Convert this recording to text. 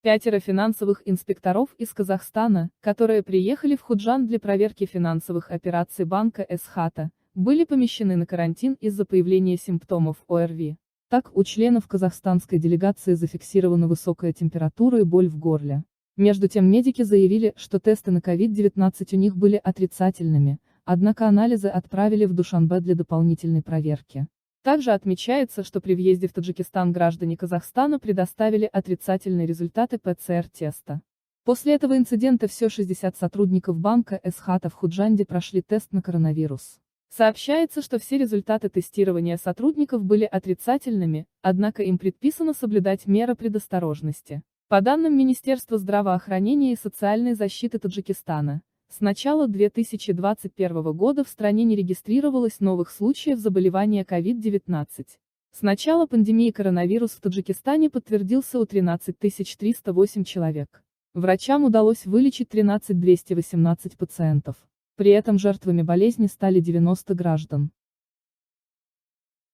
5 финансовых инспекторов из Казахстана, которые приехали в Худжанд для проверки финансовых операций банка Эсхата, были помещены на карантин из-за появления симптомов ОРВИ. Так, у членов казахстанской делегации зафиксирована высокая температура и боль в горле. Между тем медики заявили, что тесты на COVID-19 у них были отрицательными, однако анализы отправили в Душанбе для дополнительной проверки. Также отмечается, что при въезде в Таджикистан граждане Казахстана предоставили отрицательные результаты ПЦР-теста. После этого инцидента все 60 сотрудников банка Эсхата в Худжанде прошли тест на коронавирус. Сообщается, что все результаты тестирования сотрудников были отрицательными, однако им предписано соблюдать меры предосторожности. По данным Министерства здравоохранения и социальной защиты Таджикистана, с начала 2021 года в стране не регистрировалось новых случаев заболевания COVID-19. С начала пандемии коронавирус в Таджикистане подтвердился у 13 308 человек. Врачам удалось вылечить 13 218 пациентов. При этом жертвами болезни стали 90 граждан.